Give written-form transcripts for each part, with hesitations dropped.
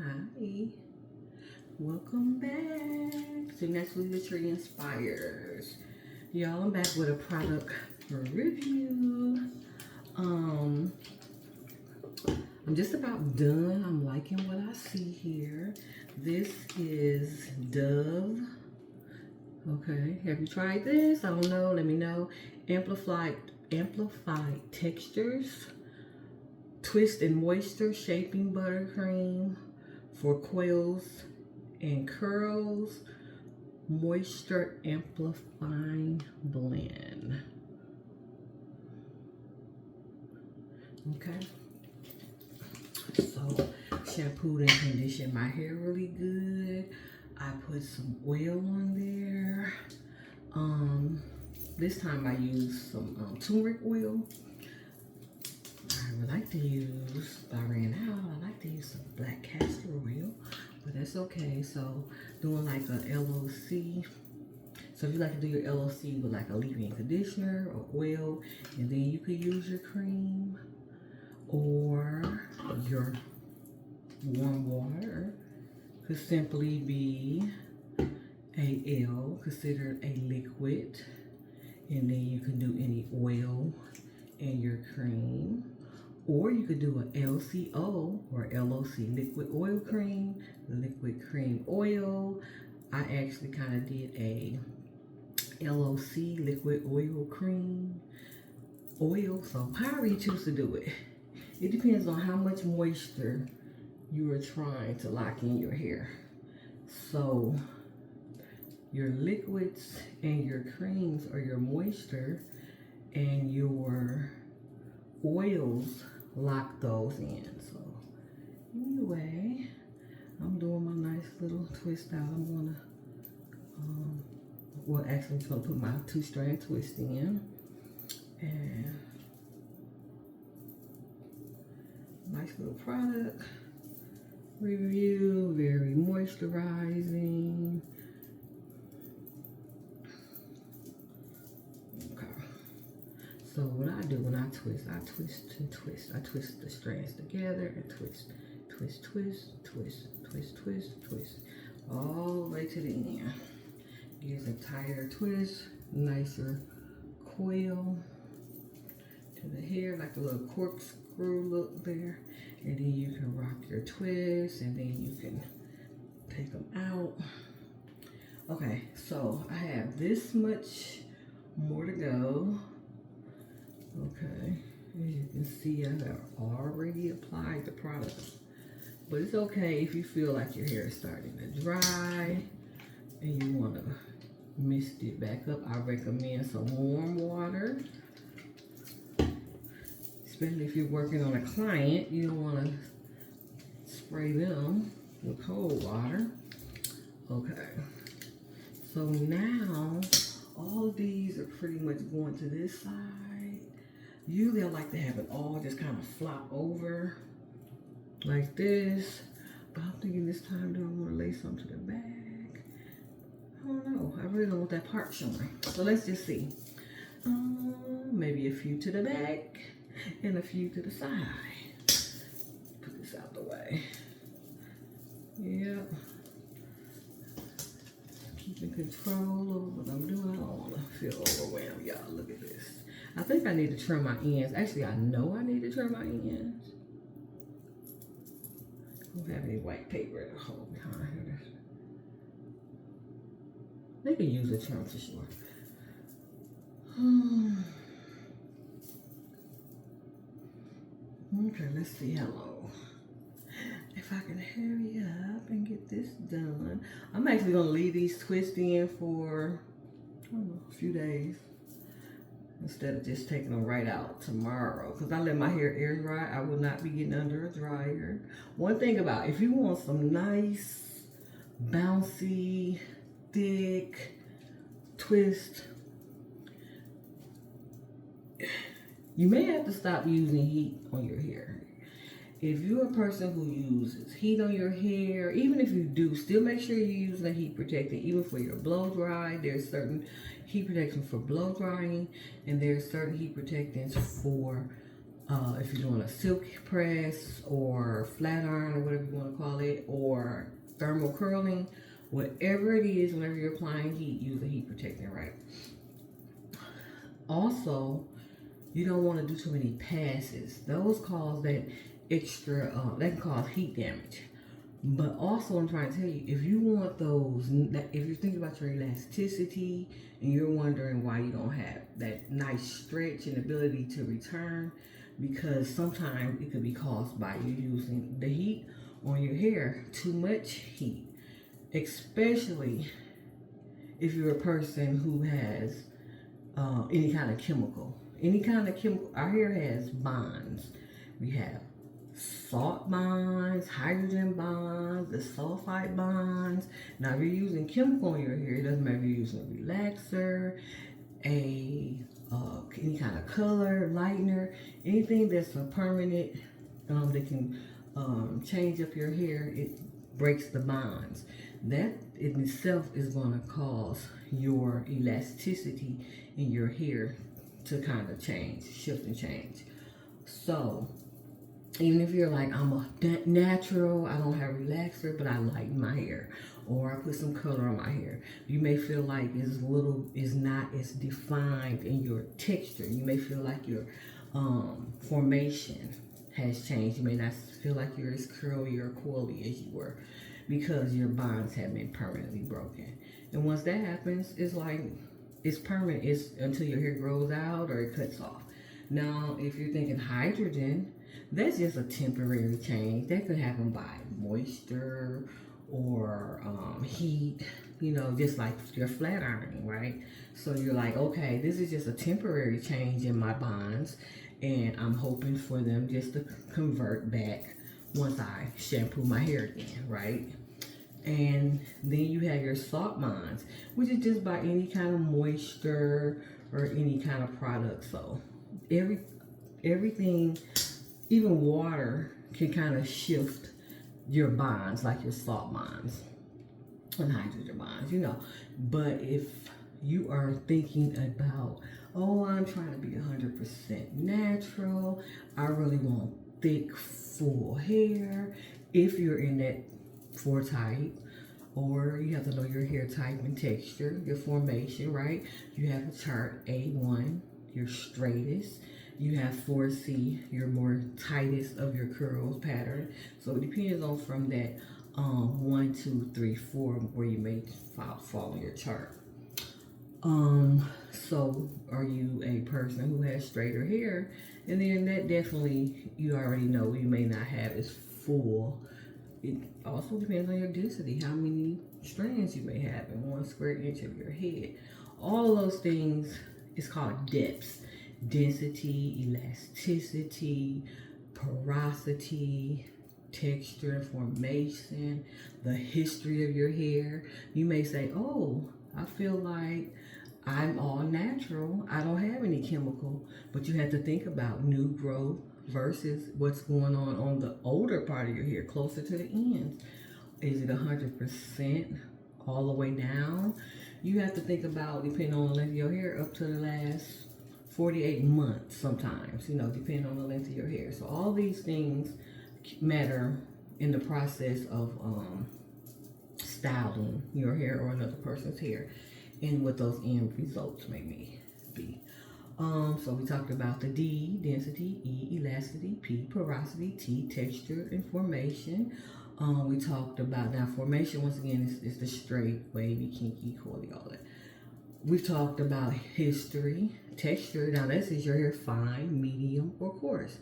Hi, welcome back to Naturally the Tree Inspires. Y'all, I'm back with a product review. I'm just about done. I'm liking what I see here. This is Dove. Okay, have you tried this? I don't know. Let me know. Amplified textures. Twist and moisture shaping buttercream for coils and curls. Moisture amplifying blend. Okay. So shampooed and conditioned my hair really good. I put some oil on there. This time I used some turmeric oil. I would like to use, if I ran out, I like to use some black castor oil, but that's okay. So doing like a LOC. So if you like to do your LOC with like a leave-in conditioner or oil, and then you could use your cream or your warm water could simply be a L, considered a liquid, and then you can do any oil in your cream. Or you could do a LCO or LOC, liquid oil cream, liquid cream oil. I actually kind of did a LOC, liquid oil cream oil. So however you choose to do it. It depends on how much moisture you are trying to lock in your hair. So your liquids and your creams are your moisture, and your oils lock those in. So anyway, I'm doing my nice little twist out. I'm gonna well, actually I'm just gonna put my 2-strand twist in, and nice little product review, very moisturizing. So what I do when I twist and twist. I twist the strands together and twist, twist, twist, twist, twist, twist, twist, all the way to the end. Gives a tighter twist, nicer coil to the hair, like a little corkscrew look there. And then you can rock your twist, and then you can take them out. Okay, so I have this much more to go. Okay, as you can see, I have already applied the product, but it's okay if you feel like your hair is starting to dry and you want to mist it back up. I recommend some warm water, especially if you're working on a client. You don't want to spray them with cold water. Okay, so now all of these are pretty much going to this side. Usually I like to have it all just kind of flop over like this, but I'm thinking this time, do I want to lay some to the back? I don't know. I really don't want that part showing. So let's just see. Maybe a few to the back and a few to the side. Put this out the way. Yep. Keeping control over what I'm doing. I don't want to feel overwhelmed, y'all. Look at this. I think I need to trim my ends. Actually, I know I need to trim my ends. I don't have any white paper to hold behind here. They can use a trim for sure. Okay, let's see how long. If I can hurry up and get this done. I'm actually going to leave these twists in for, I don't know, a few days, instead of just taking them right out tomorrow, because I let my hair air dry. I will not be getting under a dryer. One thing about, if you want some nice, bouncy, thick twist, you may have to stop using heat on your hair. If you're a person who uses heat on your hair, even if you do, still make sure you're using a heat protectant, even for your blow dry. There's certain heat protection for blow drying, and there's certain heat protectants for if you're doing a silk press or flat iron or whatever you want to call it, or thermal curling, whatever it is, whenever you're applying heat, use a heat protectant, right? Also, you don't want to do too many passes. Those cause that extra, that can cause heat damage. But also, I'm trying to tell you, if you want those, if you're thinking about your elasticity and you're wondering why you don't have that nice stretch and ability to return, because sometimes it could be caused by you using the heat on your hair, too much heat, especially if you're a person who has any kind of chemical. Any kind of chemical. Our hair has bonds. We have salt bonds, hydrogen bonds, the sulfite bonds. Now, if you're using chemical in your hair, it doesn't matter if you're using a relaxer, any kind of color, lightener, anything that's a permanent that can change up your hair, it breaks the bonds. That in itself is going to cause your elasticity in your hair to kind of change, shift and change. So even if you're like, I'm a natural, I don't have relaxer, but I lighten my hair, or I put some color on my hair, you may feel like it's not as defined in your texture. You may feel like your formation has changed. You may not feel like you're as curly or coily as you were because your bonds have been permanently broken. And once that happens, it's like, it's permanent. It's until your hair grows out or it cuts off. Now, if you're thinking hydrogen, that's just a temporary change. That could happen by moisture or heat, just like your flat ironing, right? So you're like, okay, this is just a temporary change in my bonds, and I'm hoping for them just to convert back once I shampoo my hair again, right? And then you have your salt bonds, which is just by any kind of moisture or any kind of product. So everything, even water, can kind of shift your bonds, like your salt bonds and hydrogen bonds, But if you are thinking about, oh, I'm trying to be 100% natural, I really want thick, full hair. If you're in that 4 type, or you have to know your hair type and texture, your formation, right? You have a chart A1, your straightest. You have 4C, your more tightest of your curls pattern. So it depends on from that 1, 2, 3, 4 where you may fall in your chart. So are you a person who has straighter hair? And then that definitely, you already know, you may not have as full. It also depends on your density, how many strands you may have in 1 square inch of your head. All of those things is called depths. Density, elasticity, porosity, texture, formation, the history of your hair. You may say, oh, I feel like I'm all natural. I don't have any chemical. But you have to think about new growth versus what's going on the older part of your hair, closer to the ends. Is it 100% all the way down? You have to think about, depending on the length of your hair, up to the last 48 months sometimes, depending on the length of your hair. So all these things matter in the process of styling your hair or another person's hair, and what those end results may be. So we talked about the D, density, E, elasticity, P, porosity, T, texture and formation. We talked about, now formation, once again, is the straight, wavy, kinky, coily, all that. We've talked about history, texture. Now this is your hair fine, medium, or coarse.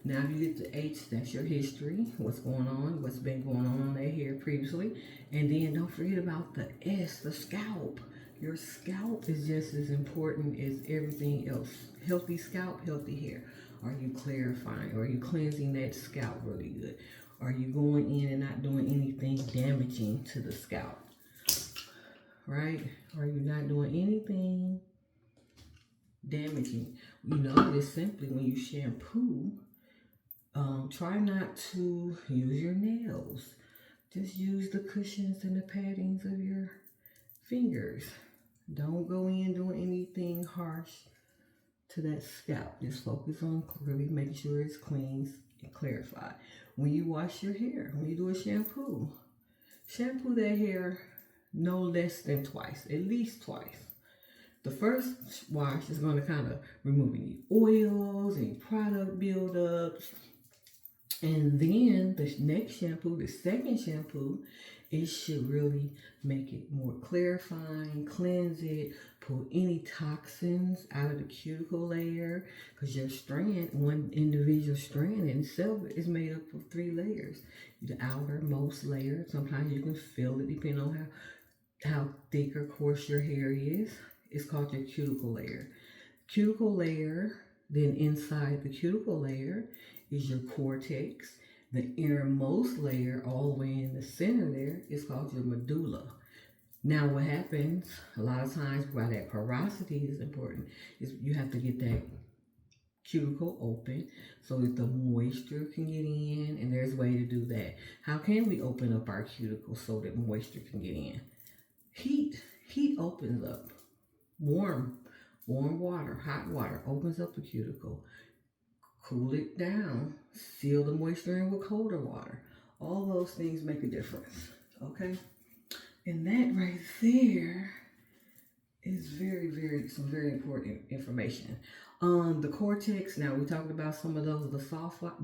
Now if you get the H, that's your history, what's going on, what's been going on that hair previously. And then don't forget about the S, the scalp. Your scalp is just as important as everything else. Healthy scalp, healthy hair. Are you clarifying? Are you cleansing that scalp really good? Are you going in and not doing anything damaging to the scalp? Right? Are you not doing anything damaging? Just simply when you shampoo, try not to use your nails. Just use the cushions and the paddings of your fingers. Don't go in doing anything harsh to that scalp. Just focus on really making sure it's clean and clarified. When you wash your hair, when you do a shampoo that hair no less than twice, at least twice. The first wash is going to kind of remove any oils, any product buildups. And then the next shampoo, the second shampoo, it should really make it more clarifying, cleanse it, pull any toxins out of the cuticle layer. Because your strand, one individual strand in itself is made up of 3 layers. The outermost layer, sometimes you can feel it depending on how thick or coarse your hair is. It's called your cuticle layer. Cuticle layer, then inside the cuticle layer is your cortex. The innermost layer, all the way in the center there, is called your medulla. Now what happens, a lot of times why that porosity is important, is you have to get that cuticle open so that the moisture can get in, and there's a way to do that. How can we open up our cuticle so that moisture can get in? Heat opens up. Warm water, hot water opens up the cuticle. Cool it down. Seal the moisture in with colder water. All those things make a difference. Okay? And that right there is some very important information. The cortex, now we talked about some of those, the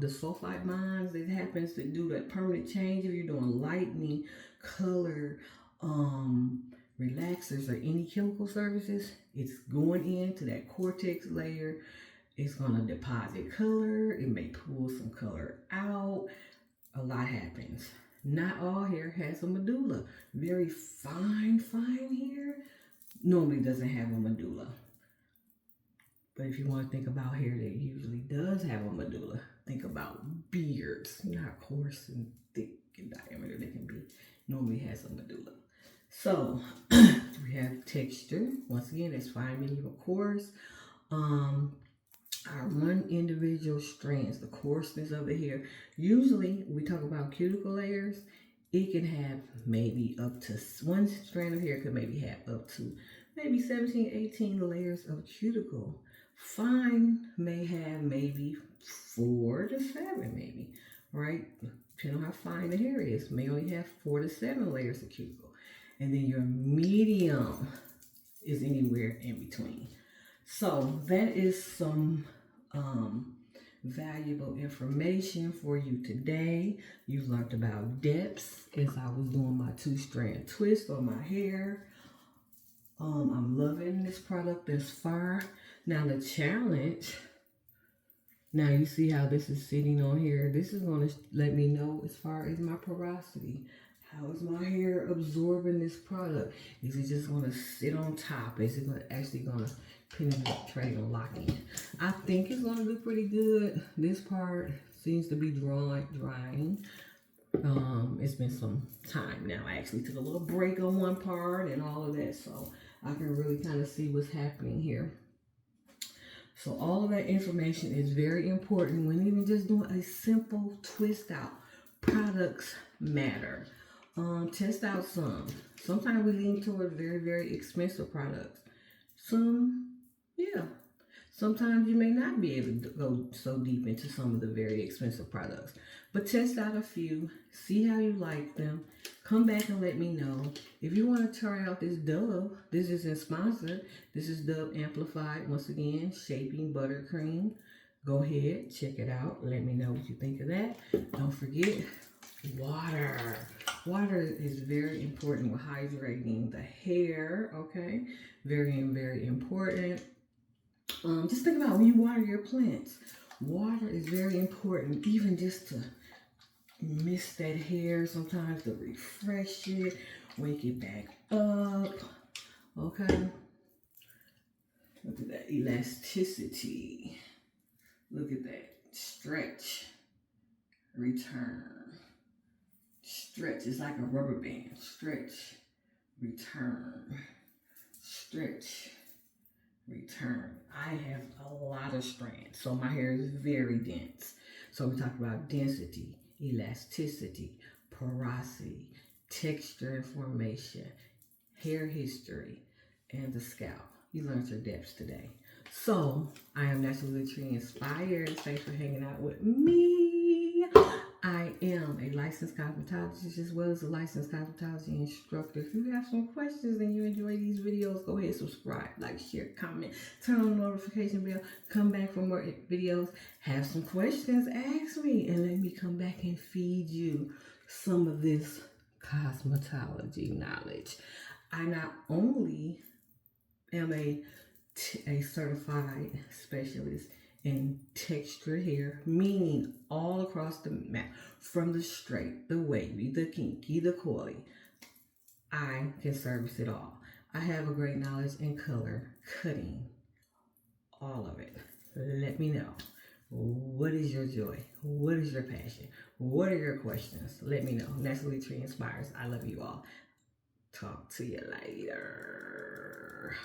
sulfite bonds that happens to do that permanent change if you're doing lightening, color, relaxers, or any chemical services. It's going into that cortex layer. It's going to deposit color. It may pull some color out. A lot happens. Not all hair has a medulla. Very fine hair normally doesn't have a medulla. But if you want to think about hair that usually does have a medulla, think about beards. You know how coarse and thick in diameter they can be. Normally has a medulla. So we have texture. Once again, that's fine, medium, or coarse. Our one individual strands, the coarseness of the hair. Usually, when we talk about cuticle layers, it can have maybe up to, one strand of hair could maybe have up to maybe 17, 18 layers of cuticle. Fine may have maybe 4 to 7 maybe, right? Depending on how fine the hair is, may only have 4 to 7 layers of cuticle. And then your medium is anywhere in between. So that is some valuable information for you today. You learned about depths as I was doing my 2-strand twist on my hair. I'm loving this product thus far. Now the challenge, now you see how this is sitting on here. This is going to let me know as far as my porosity. How is my hair absorbing this product? Is it just going to sit on top? Is it actually going to penetrate and lock in? I think it's going to do pretty good. This part seems to be drying. It's been some time now. I actually took a little break on one part and all of that, so I can really kind of see what's happening here. So all of that information is very important when even just doing a simple twist out. Products matter. Test out some. Sometimes we lean toward very, very expensive products. Some, yeah. Sometimes you may not be able to go so deep into some of the very expensive products. But test out a few. See how you like them. Come back and let me know. If you want to try out this Dove, this isn't sponsored. This is Dove Amplified. Once again, Shaping Buttercream. Go ahead, check it out. Let me know what you think of that. Don't forget, water. Water is very important with hydrating the hair, okay? Very, very important. Just think about when you water your plants. Water is very important, even just to mist that hair sometimes, to refresh it, wake it back up, okay? Look at that elasticity. Look at that. Stretch. Return. Stretch. It's like a rubber band. Stretch. Return. Stretch. Return. I have a lot of strands, so my hair is very dense. So we talk about density, elasticity, porosity, texture and formation, hair history, and the scalp. You learned your depths today. So, I am Naturally Tree Inspired. Thanks for hanging out with me. I am a licensed cosmetologist as well as a licensed cosmetology instructor. If you have some questions and you enjoy these videos, go ahead, subscribe, like, share, comment, turn on the notification bell, come back for more videos. Have some questions, ask me, and let me come back and feed you some of this cosmetology knowledge. I not only am a certified specialist in texture hair, meaning all across the map, from the straight, the wavy, the kinky, the coily. I can service it all. I have a great knowledge in color, cutting, all of it. Let me know. What is your joy? What is your passion? What are your questions? Let me know. Naturally Tree Inspires. I love you all. Talk to you later.